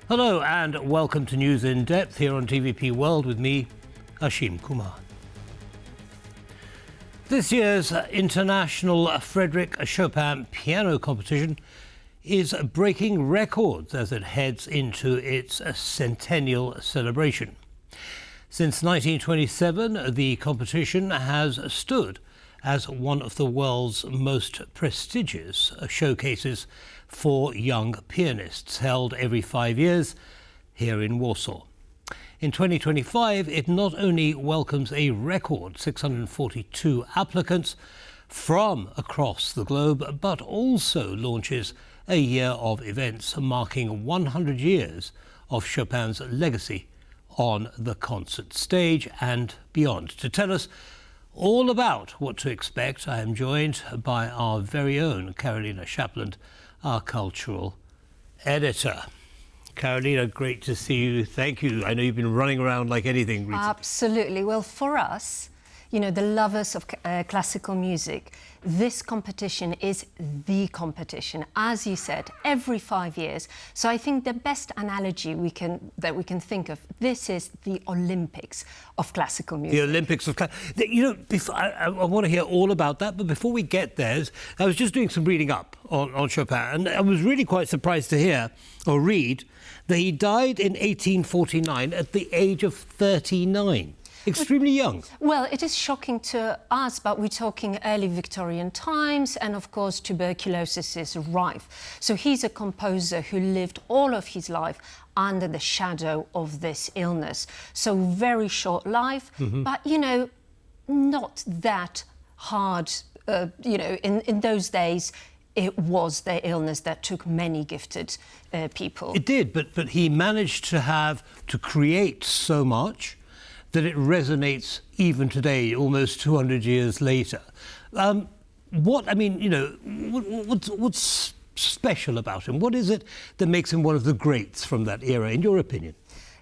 Hello and welcome to News in Depth here on TVP World with me, Ashim Kumar. This year's International Frederic Chopin Piano Competition is breaking records as it heads into its centennial celebration. Since 1927, the competition has stood as one of the world's most prestigious showcases for young pianists, held every 5 years here in Warsaw. In 2025, it not only welcomes a record 642 applicants from across the globe, but also launches a year of events marking 100 years of Chopin's legacy on the concert stage and beyond. To tell us all about what to expect, I am joined by our very own Karolina Shapland, our cultural editor. Karolina, great to see you. Thank you. I know you've been running around like anything recently. Absolutely. Well, for us, you know, the lovers of classical music, this competition is the competition, as you said, every 5 years. So I think the best analogy that we can think of, this is the Olympics of classical music. The Olympics of you know, I want to hear all about that, but before we get there, I was just doing some reading up on Chopin, and I was really quite surprised to hear or read that he died in 1849 at the age of 39. Extremely young. Well, it is shocking to us, but we're talking early Victorian times, and of course tuberculosis is rife. So he's a composer who lived all of his life under the shadow of this illness. So very short life, but, you know, not that hard. You know, in those days, it was the illness that took many gifted people. It did, but he managed to create so much that it resonates even today, almost 200 years later. What's special about him? What is it that makes him one of the greats from that era, in your opinion?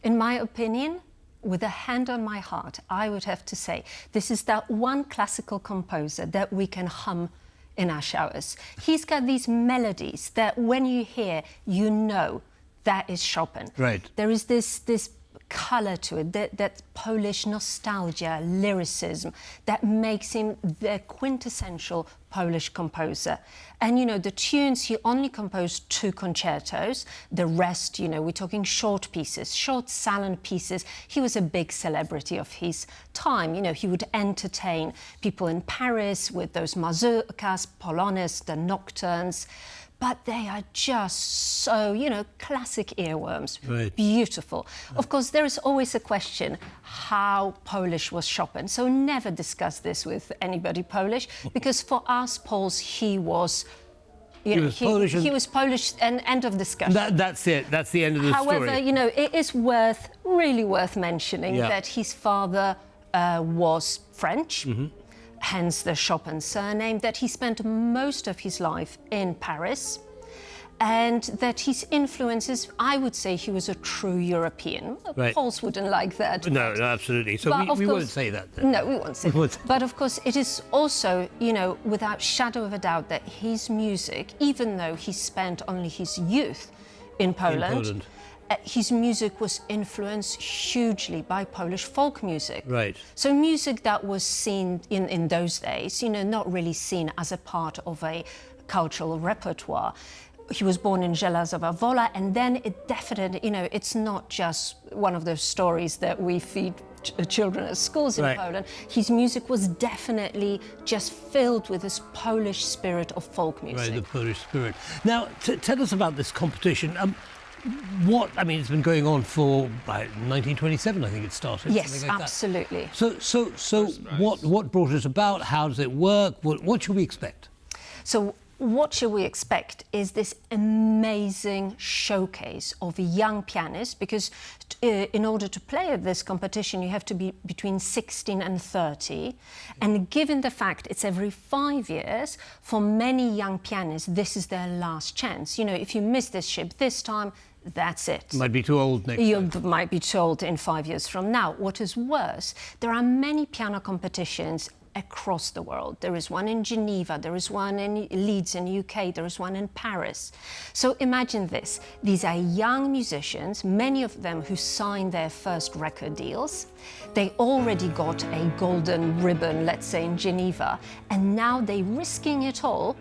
In my opinion, with a hand on my heart, I would have to say, this is that one classical composer that we can hum in our showers. He's got these melodies that when you hear, you know that is Chopin. Right. There is this colour to it, that Polish nostalgia, lyricism, that makes him the quintessential Polish composer. And, you know, the tunes, he only composed 2 concertos. The rest, you know, we're talking short pieces, short salon pieces. He was a big celebrity of his time. You know, he would entertain people in Paris with those mazurkas, polonaises, the nocturnes. But they are just so, you know, classic earworms, right. Beautiful. Of course, there is always a question, how Polish was Chopin? So never discuss this with anybody Polish, because for us Poles, he was, you know, he was Polish, and end of discussion. That's it. That's the end of the story. However, you know, it is really worth mentioning that his father was French. Hence the Chopin surname, that he spent most of his life in Paris, and that his influences, I would say he was a true European. Right. Poles wouldn't like that. No, absolutely. So we won't say that then. No, we won't say that. But of course, it is also, you know, without shadow of a doubt that his music, even though he spent only his youth in Poland, his music was influenced hugely by Polish folk music. Right. So music that was seen in those days, you know, not really seen as a part of a cultural repertoire. He was born in Żelazowa Wola, and then it definitely, you know, it's not just one of those stories that we feed children at schools in Poland. His music was definitely just filled with this Polish spirit of folk music. Right, the Polish spirit. Now, tell us about this competition. It's been going on for 1927, I think it started. Yes, like absolutely. That. So what brought it about? How does it work? What should we expect? So what should we expect is this amazing showcase of young pianists, because in order to play at this competition, you have to be between 16 and 30. And given the fact it's every 5 years, for many young pianists, this is their last chance. You know, if you miss this ship this time, that's it. Might be too old next You time. might be too old in 5 years from now. What is worse, there are many piano competitions across the world. There is one in Geneva, there is one in Leeds in UK, there is one in Paris. So imagine this, these are young musicians, many of them who signed their first record deals. They already got a golden ribbon, let's say in Geneva, and now they're risking it all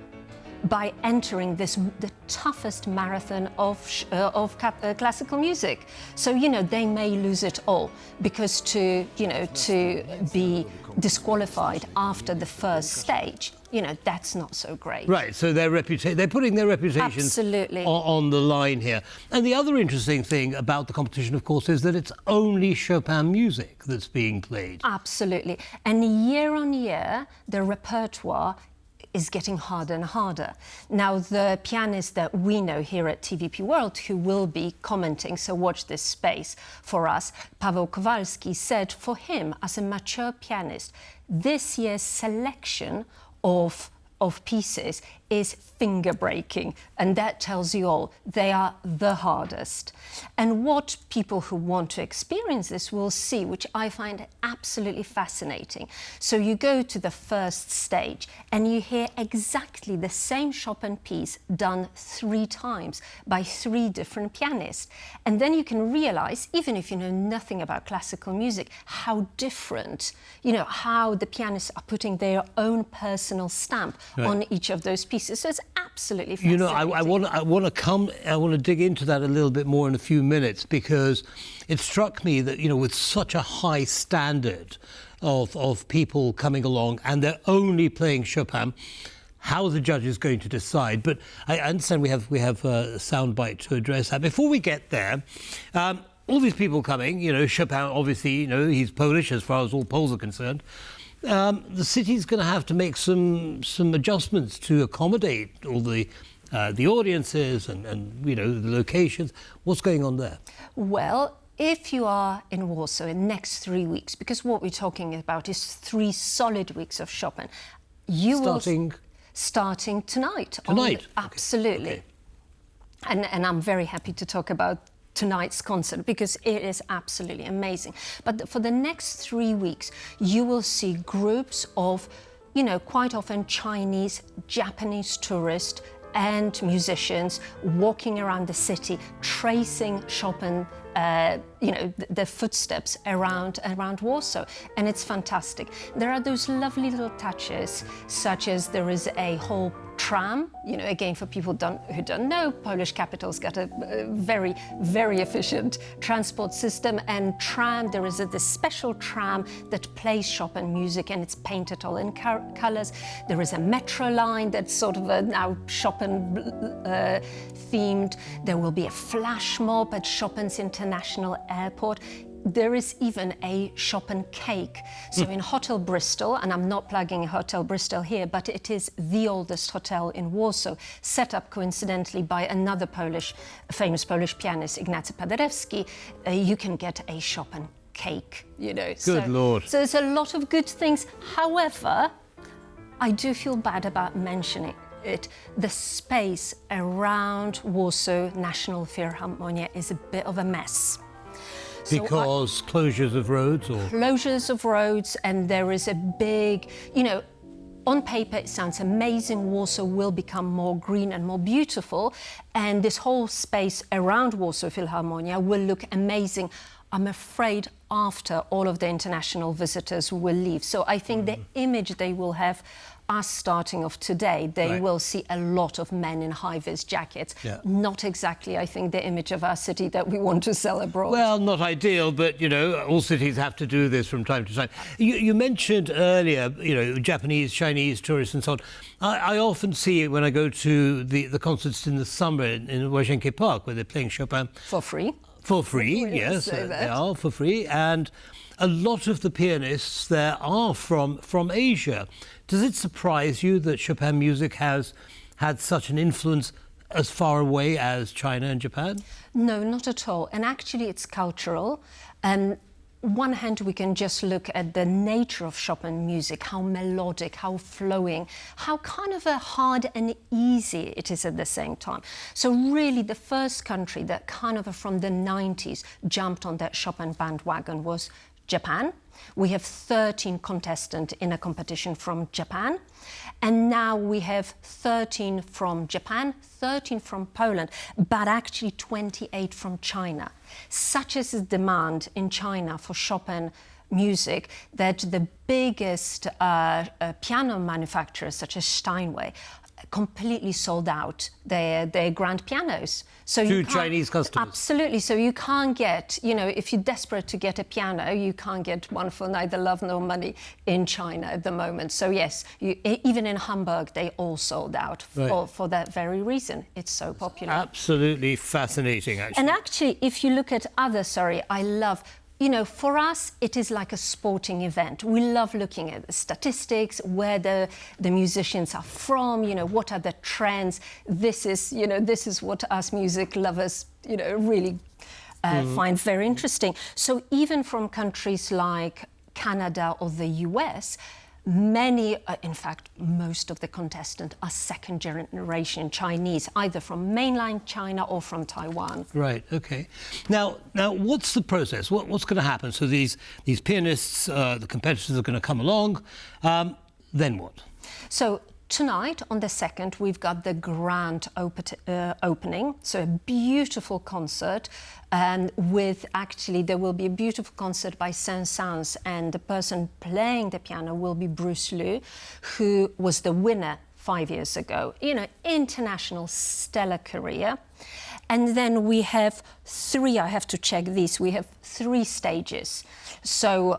by entering the toughest marathon of classical music. So, you know, they may lose it all because to be disqualified after the first stage, you know, that's not so great. Right, so they're putting their reputations Absolutely. on the line here. And the other interesting thing about the competition, of course, is that it's only Chopin music that's being played. Absolutely. And year on year, the repertoire is getting harder and harder. Now, the pianists that we know here at TVP World who will be commenting, so watch this space for us, Paweł Kowalski said for him, as a mature pianist, this year's selection of pieces is finger-breaking, and that tells you all. They are the hardest. And what people who want to experience this will see, which I find absolutely fascinating. So you go to the first stage and you hear exactly the same Chopin piece done 3 times by 3 different pianists. And then you can realize, even if you know nothing about classical music, how different, you know, how the pianists are putting their own personal stamp on each of those pieces. So it's absolutely fascinating. You know, I want to dig into that a little bit more in a few minutes, because it struck me that, you know, with such a high standard of people coming along and they're only playing Chopin, how the judge is going to decide. But I understand we have a soundbite to address that. Before we get there, all these people coming, you know, Chopin, obviously, you know, he's Polish as far as all Poles are concerned. The city's going to have to make some adjustments to accommodate all the audiences and you know, the locations. What's going on there? Well, if you are in Warsaw in the next 3 weeks, because what we're talking about is 3 solid weeks of Chopin, starting tonight. Tonight? Absolutely. Okay. And I'm very happy to talk about tonight's concert because it is absolutely amazing. But for the next 3 weeks, you will see groups of, you know, quite often Chinese, Japanese tourists and musicians walking around the city, tracing Chopin, you know, the footsteps around Warsaw, and it's fantastic. There are those lovely little touches, such as there is a whole tram, you know, again, for people who don't know, Polish capital's got a very, very efficient transport system, and tram, there is this special tram that plays Chopin music, and it's painted all in colors. There is a metro line that's sort of now Chopin themed. There will be a flash mob at Chopin's International Airport. There is even a Chopin cake. So in Hotel Bristol, and I'm not plugging Hotel Bristol here, but it is the oldest hotel in Warsaw, set up coincidentally by another famous Polish pianist, Ignacy Paderewski, you can get a Chopin cake, you know. Good Lord. So there's a lot of good things. However, I do feel bad about mentioning it. The space around Warsaw National Philharmonia is a bit of a mess. Because closures of roads or? Closures of roads, and there is a big, you know, on paper it sounds amazing. Warsaw will become more green and more beautiful, and this whole space around Warsaw Philharmonia will look amazing. I'm afraid after all of the international visitors will leave. So I think the image they will have us starting off today, they will see a lot of men in high-vis jackets. Yeah. Not exactly, I think, the image of our city that we want to sell abroad. Well, not ideal, but, you know, all cities have to do this from time to time. You mentioned earlier, you know, Japanese, Chinese tourists and so on. I often see when I go to the concerts in the summer in Łazienki Park, where they're playing Chopin. For free. For free, yes, they are for free. And a lot of the pianists there are from Asia. Does it surprise you that Chopin music has had such an influence as far away as China and Japan? No, not at all. And actually it's cultural. One hand, we can just look at the nature of Chopin music, how melodic, how flowing, how kind of hard and easy it is at the same time. So really the first country that kind of from the 90s jumped on that Chopin bandwagon was Japan. We have 13 contestants in a competition from Japan. And now we have 13 from Japan, 13 from Poland, but actually 28 from China. Such is the demand in China for Chopin music that the biggest piano manufacturers, such as Steinway, completely sold out their grand pianos. So to Chinese customers. Absolutely. So you can't get, if you're desperate to get a piano, you can't get one for neither love nor money in China at the moment. So yes, even in Hamburg, they all sold out for that very reason. It's so popular. Absolutely fascinating, actually. And actually, if you look at I love... for us, it is like a sporting event. We love looking at the statistics, where the musicians are from, what are the trends. This is what us music lovers, really find very interesting. So even from countries like Canada or the US, many, in fact, most of the contestants are second-generation Chinese, either from mainland China or from Taiwan. Right. Okay. Now, what's the process? What's going to happen? So these pianists, the competitors, are going to come along. Then what? So tonight, on the 2nd, we've got the grand opening. So a beautiful concert. And there will be a beautiful concert by Saint-Saëns, and the person playing the piano will be Bruce Liu, who was the winner 5 years ago. International stellar career. And then we have I have to check this, we have 3 stages. So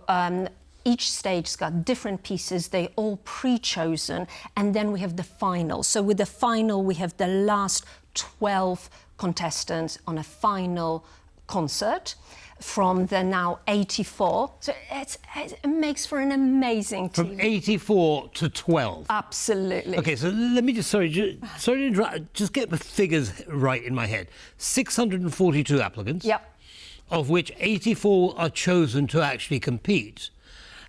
each stage's got different pieces, they all pre-chosen, and then we have the final. So with the final, we have the last 12 contestants on a final concert from the now 84. So it makes for an amazing team. From 84 to 12? Absolutely. Okay, so let me sorry to interrupt, just get the figures right in my head. 642 applicants. Yep. Of which 84 are chosen to actually compete.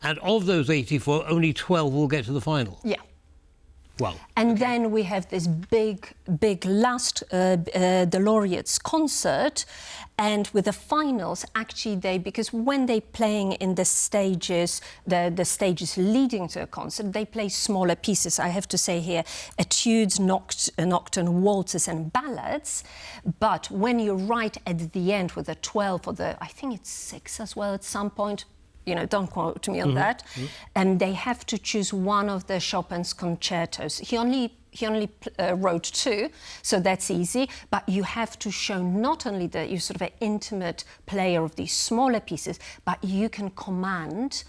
And of those 84, only 12 will get to the final. Yeah. Wow. And then we have this big last the laureates concert, and with the finals, actually because when they playing in the stages, the stages leading to a concert, they play smaller pieces. I have to say here, etudes, nocturne, waltzes and ballads. But when you're right at the end with the 12 or I think it's 6 as well at some point, don't quote me on that. And they have to choose one of the Chopin's concertos. He only wrote 2, so that's easy. But you have to show not only that you're sort of an intimate player of these smaller pieces, but you can command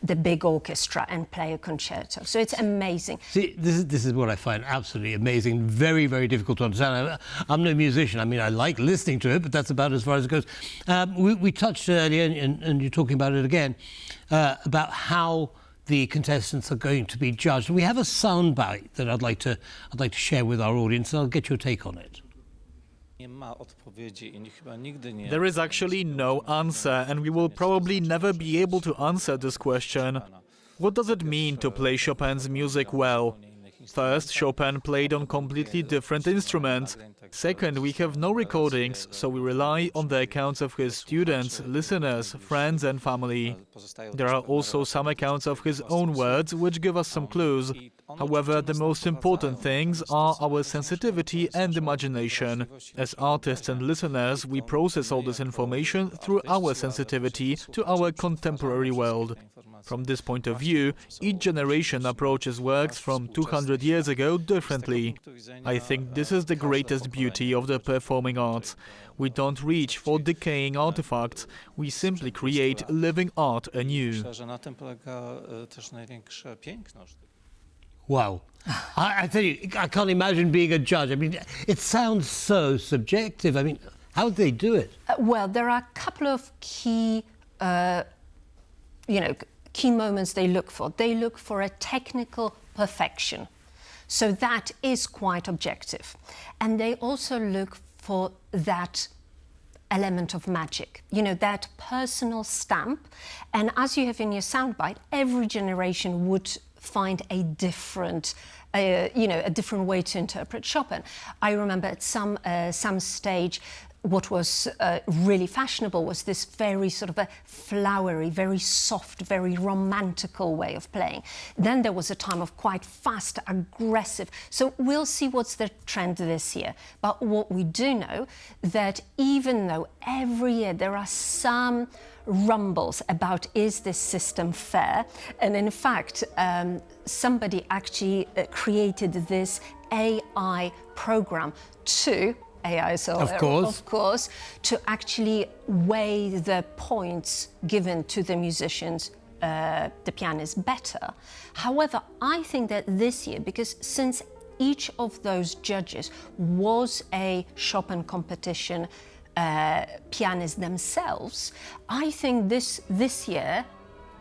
the big orchestra and play a concerto. So it's amazing. See, this is what I find absolutely amazing, very, very difficult to understand. I'm no musician. I mean, I like listening to it, but that's about as far as it goes. We touched earlier, and you're talking about it again, about how the contestants are going to be judged. We have a soundbite that I'd like to share with our audience, and I'll get your take on it. There is actually no answer, and we will probably never be able to answer this question. What does it mean to play Chopin's music well? First, Chopin played on completely different instruments. Second, we have no recordings, so we rely on the accounts of his students, listeners, friends and family. There are also some accounts of his own words, which give us some clues. However, the most important things are our sensitivity and imagination. As artists and listeners, we process all this information through our sensitivity to our contemporary world. From this point of view, each generation approaches works from 200 years ago differently. I think this is the greatest beauty of the performing arts. We don't reach for decaying artifacts, we simply create living art anew. Wow. I tell you, I can't imagine being a judge. I mean, it sounds so subjective. I mean, how do they do it? Well, there are a couple of key moments they look for. They look for a technical perfection. So that is quite objective. And they also look for that element of magic, that personal stamp. And as you have in your soundbite, every generation would find a different way to interpret Chopin. I remember at some stage, what was really fashionable was this very sort of a flowery, very soft, very romantical way of playing. Then there was a time of quite fast, aggressive. So we'll see what's the trend this year. But what we do know, that even though every year there are some rumbles about is this system fair, and in fact somebody actually created this AI program to of course, to actually weigh the points given to the musicians, the pianists, better. However, I think that this year, because since each of those judges was a Chopin competition pianists themselves, I think this year,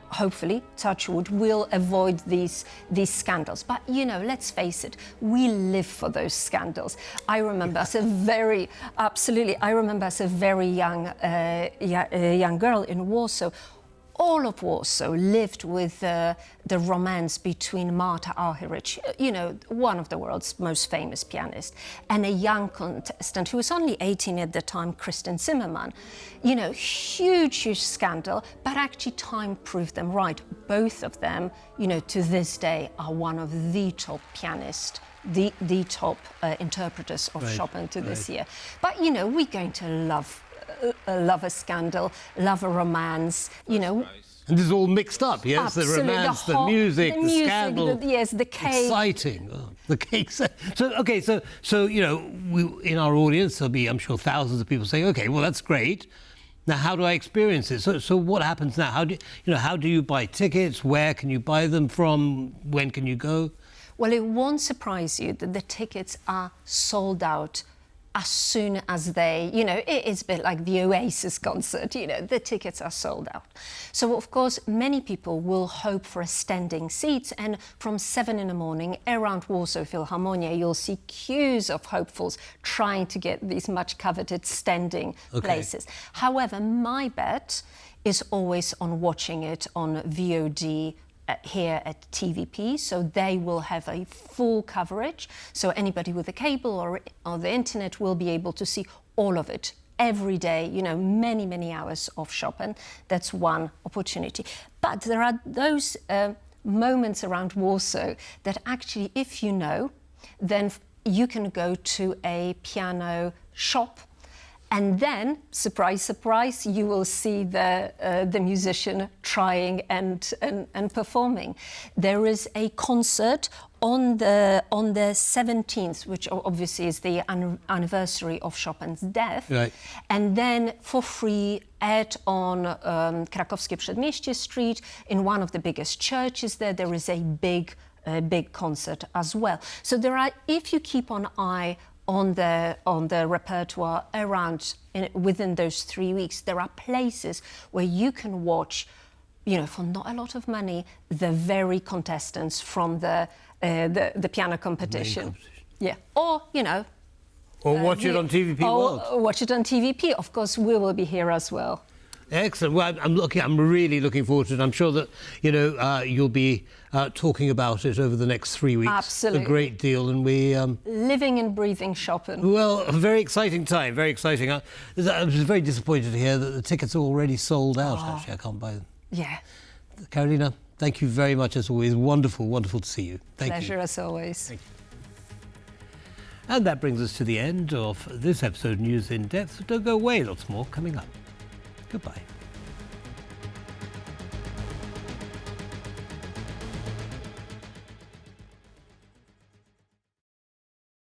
hopefully, touch wood, we'll avoid these scandals. But let's face it, we live for those scandals. I remember as a very young girl in Warsaw. All of Warsaw lived with the romance between Marta Argerich, one of the world's most famous pianists, and a young contestant who was only 18 at the time, Kristen Zimmerman. Huge scandal, but actually time proved them right. Both of them, to this day, are one of the top pianists, the top interpreters of Chopin to this year. But, we're going to love a scandal, love a romance, And this is all mixed up, yes? Absolutely. The romance, the music, the scandal. The cake. Exciting. Oh, the cake. So we, in our audience, there'll be, I'm sure, thousands of people saying, okay, well, that's great. Now, how do I experience it? So what happens now? How do you buy tickets? Where can you buy them from? When can you go? Well, it won't surprise you that the tickets are sold out as soon as they, it's a bit like the Oasis concert, the tickets are sold out. So, of course, many people will hope for a standing seats, and from 7 in the morning around Warsaw Philharmonia, you'll see queues of hopefuls trying to get these much coveted standing places. However, my bet is always on watching it on VOD here at TVP, so they will have a full coverage. So anybody with a cable or the internet will be able to see all of it every day, many hours of Chopin. That's one opportunity. But there are those moments around Warsaw that actually, if you know, then you can go to a piano shop. And then, surprise, surprise, you will see the musician trying and performing. There is a concert on the 17th, which obviously is the anniversary of Chopin's death. Right. And then for free on Krakowskie Przedmieście Street, in one of the biggest churches there is a big concert as well. So there are, if you keep an eye on the repertoire within those 3 weeks, there are places where you can watch, for not a lot of money, the very contestants from the piano competition. Yeah, or watch it on TVP World. Or watch it on TVP. Of course, we will be here as well. Excellent. Well, I'm really looking forward to it. I'm sure that you'll be talking about it over the next 3 weeks. Absolutely, a great deal, and we living and breathing Chopin. Well, a very exciting time. Very exciting. I was very disappointed to hear that the tickets are already sold out. Actually, I can't buy them. Yeah. Karolina, thank you very much as always. Wonderful to see you. Thank you. Pleasure as always. Thank you. And that brings us to the end of this episode of News in Depth. Don't go away. Lots more coming up. Goodbye.